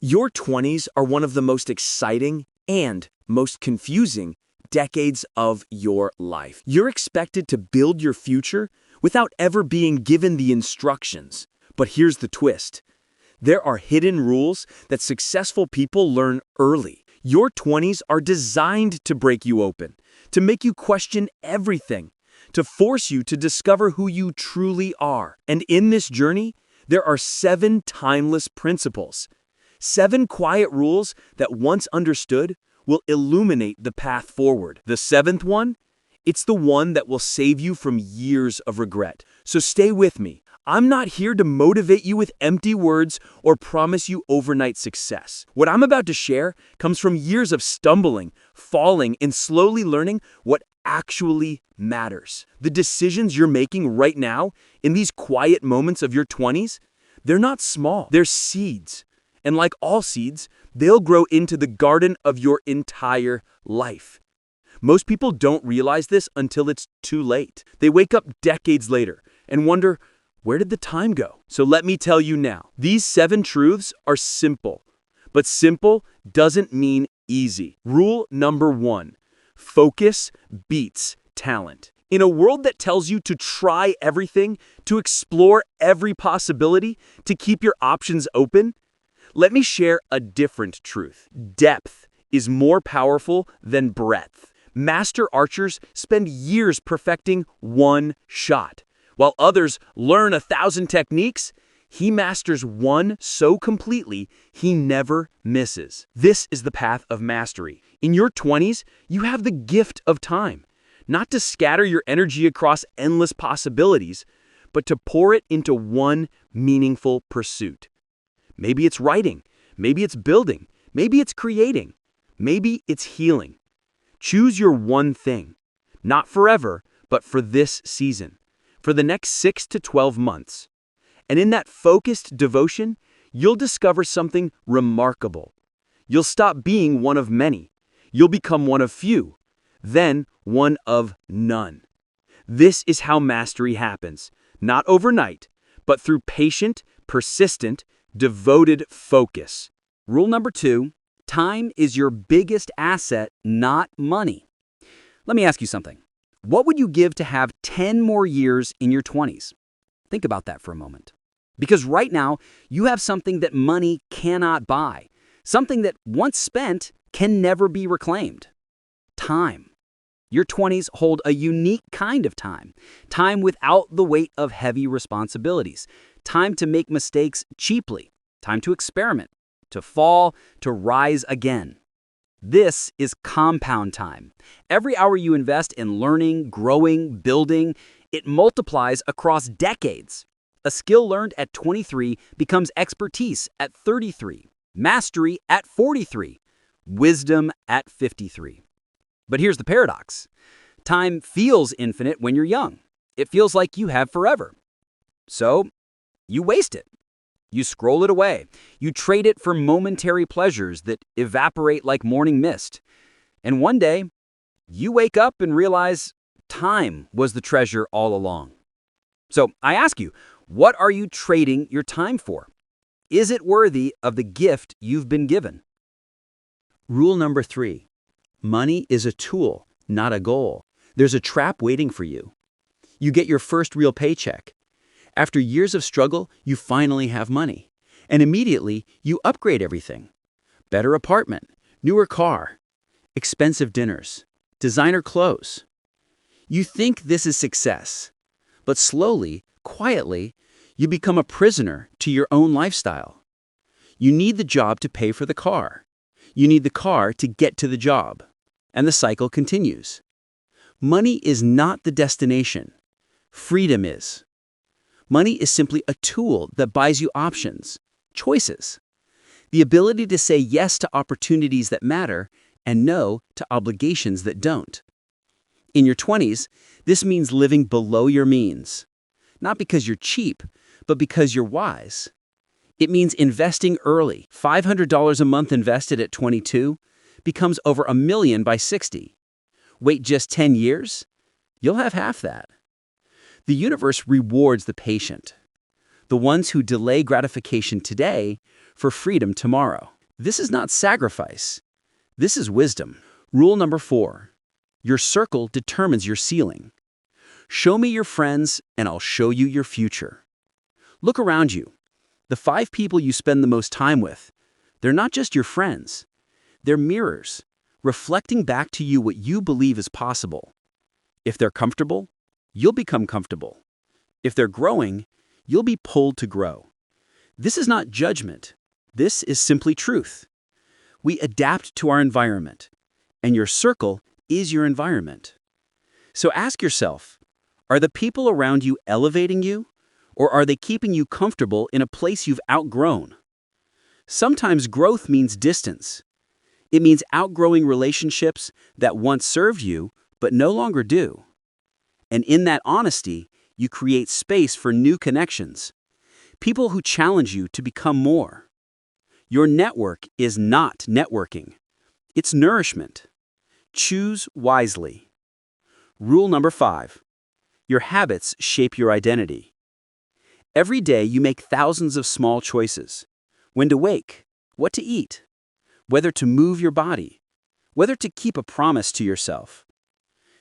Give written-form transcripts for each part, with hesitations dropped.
Your 20s are one of the most exciting and most confusing decades of your life. You're expected to build your future without ever being given the instructions. But here's the twist. There are hidden rules that successful people learn early. Your 20s are designed to break you open, to make you question everything, to force you to discover who you truly are. And in this journey, there are 7 timeless principles. 7 quiet rules that, once understood, will illuminate the path forward. The 7th one? It's the one that will save you from years of regret. So stay with me. I'm not here to motivate you with empty words or promise you overnight success. What I'm about to share comes from years of stumbling, falling, and slowly learning what actually matters. The decisions you're making right now, in these quiet moments of your 20s, they're not small. They're seeds. And like all seeds, they'll grow into the garden of your entire life. Most people don't realize this until it's too late. They wake up decades later and wonder, where did the time go? So let me tell you now, these 7 truths are simple. But simple doesn't mean easy. Rule number 1, focus beats talent. In a world that tells you to try everything, to explore every possibility, to keep your options open, let me share a different truth. Depth is more powerful than breadth. Master archers spend years perfecting one shot. While others learn 1,000 techniques, he masters one so completely he never misses. This is the path of mastery. In your 20s, you have the gift of time, not to scatter your energy across endless possibilities, but to pour it into one meaningful pursuit. Maybe it's writing, maybe it's building, maybe it's creating, maybe it's healing. Choose your one thing, not forever, but for this season, for the next 6 to 12 months. And in that focused devotion, you'll discover something remarkable. You'll stop being one of many. You'll become one of few, then one of none. This is how mastery happens, not overnight, but through patient, persistent, devoted focus. Rule number 2, time is your biggest asset, not money. Let me ask you something. What would you give to have 10 more years in your 20s? Think about that for a moment. Because right now, you have something that money cannot buy, something that once spent can never be reclaimed. Time. Your 20s hold a unique kind of time. Time without the weight of heavy responsibilities. Time to make mistakes cheaply. Time to experiment, to fall, to rise again. This is compound time. Every hour you invest in learning, growing, building, it multiplies across decades. A skill learned at 23 becomes expertise at 33, mastery at 43, wisdom at 53. But here's the paradox. Time feels infinite when you're young. It feels like you have forever. So, you waste it. You scroll it away. You trade it for momentary pleasures that evaporate like morning mist. And one day, you wake up and realize time was the treasure all along. So I ask you, what are you trading your time for? Is it worthy of the gift you've been given? Rule number 3, money is a tool, not a goal. There's a trap waiting for you. You get your first real paycheck. After years of struggle, you finally have money. And immediately, you upgrade everything. Better apartment, newer car, expensive dinners, designer clothes. You think this is success. But slowly, quietly, you become a prisoner to your own lifestyle. You need the job to pay for the car. You need the car to get to the job. And the cycle continues. Money is not the destination. Freedom is. Money is simply a tool that buys you options, choices, the ability to say yes to opportunities that matter and no to obligations that don't. In your 20s, this means living below your means, not because you're cheap, but because you're wise. It means investing early. $500 a month invested at 22 becomes over $1 million by 60. Wait just 10 years? You'll have half that. The universe rewards the patient. The ones who delay gratification today for freedom tomorrow. This is not sacrifice. This is wisdom. Rule number 4. Your circle determines your ceiling. Show me your friends, and I'll show you your future. Look around you. The 5 people you spend the most time with, they're not just your friends. They're mirrors, reflecting back to you what you believe is possible. If they're comfortable, you'll become comfortable. If they're growing, you'll be pulled to grow. This is not judgment. This is simply truth. We adapt to our environment, and your circle is your environment. So ask yourself, are the people around you elevating you, or are they keeping you comfortable in a place you've outgrown? Sometimes growth means distance. It means outgrowing relationships that once served you, but no longer do. And in that honesty, you create space for new connections, people who challenge you to become more. Your network is not networking. It's nourishment. Choose wisely. Rule number 5. Your habits shape your identity. Every day you make thousands of small choices. When to wake, what to eat, whether to move your body, whether to keep a promise to yourself.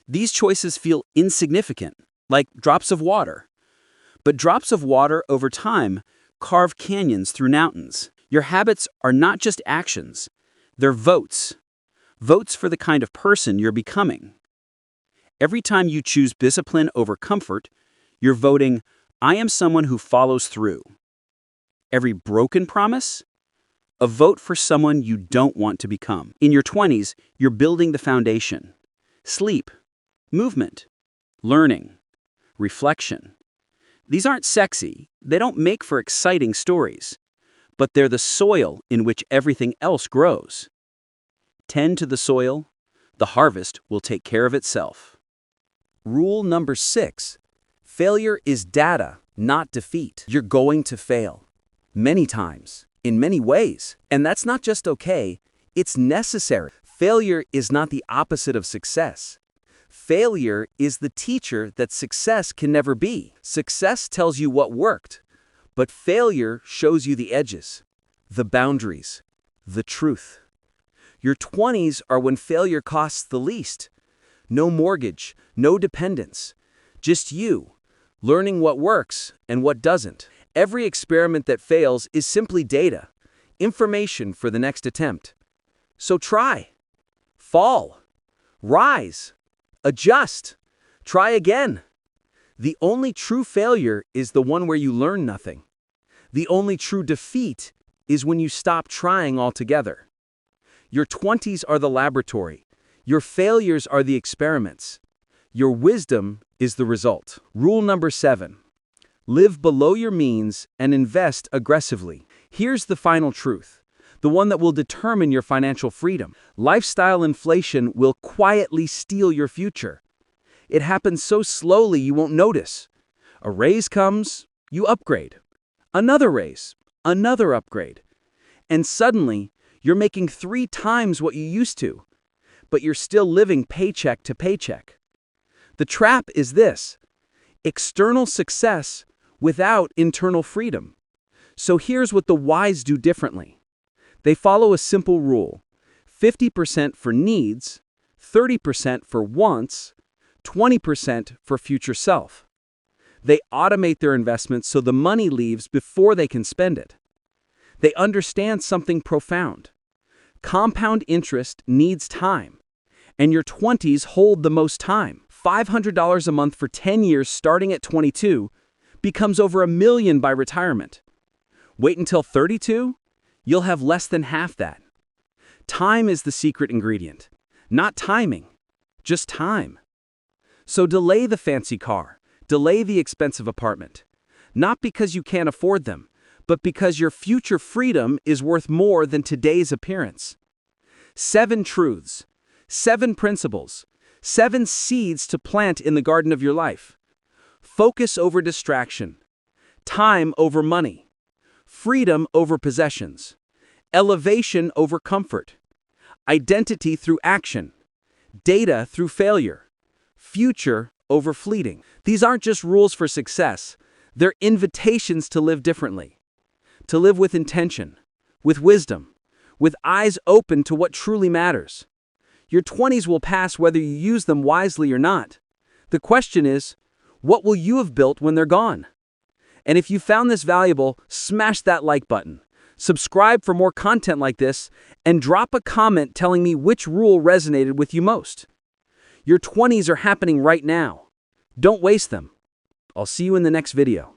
These choices feel insignificant, like drops of water. But drops of water over time carve canyons through mountains. Your habits are not just actions, they're votes. Votes for the kind of person you're becoming. Every time you choose discipline over comfort, you're voting, I am someone who follows through. Every broken promise? A vote for someone you don't want to become. In your 20s, you're building the foundation. Sleep, movement, learning, reflection. These aren't sexy, they don't make for exciting stories, but they're the soil in which everything else grows. Tend to the soil, the harvest will take care of itself. Rule number 6. Failure is data, not defeat. You're going to fail. Many times, in many ways. And that's not just okay, it's necessary. Failure is not the opposite of success. Failure is the teacher that success can never be. Success tells you what worked, but failure shows you the edges, the boundaries, the truth. Your 20s are when failure costs the least. No mortgage, no dependence, just you, learning what works and what doesn't. Every experiment that fails is simply data, information for the next attempt. So try, fall, rise, adjust, try again. The only true failure is the one where you learn nothing. The only true defeat is when you stop trying altogether. Your 20s are the laboratory. Your failures are the experiments. Your wisdom is the result. Rule number 7. Live below your means and invest aggressively. Here's the final truth, the one that will determine your financial freedom. Lifestyle inflation will quietly steal your future. It happens so slowly you won't notice. A raise comes, you upgrade. Another raise, another upgrade. And suddenly, you're making 3 times what you used to, but you're still living paycheck to paycheck. The trap is this: external success without internal freedom. So here's what the wise do differently. They follow a simple rule: 50% for needs, 30% for wants, 20% for future self. They automate their investments so the money leaves before they can spend it. They understand something profound. Compound interest needs time, and your 20s hold the most time. $500 a month for 10 years starting at 22 becomes over $1 million by retirement. Wait until 32, you'll have less than half that. Time is the secret ingredient. Not timing, just time. So delay the fancy car, delay the expensive apartment. Not because you can't afford them, but because your future freedom is worth more than today's appearance. 7 truths, 7 principles, 7 seeds to plant in the garden of your life. Focus over distraction, time over money, freedom over possessions, elevation over comfort, identity through action, data through failure, future over fleeting. These aren't just rules for success, they're invitations to live differently, to live with intention, with wisdom, with eyes open to what truly matters. Your 20s will pass whether you use them wisely or not. The question is, what will you have built when they're gone? And if you found this valuable, smash that like button. Subscribe for more content like this, and drop a comment telling me which rule resonated with you most. Your 20s are happening right now. Don't waste them. I'll see you in the next video.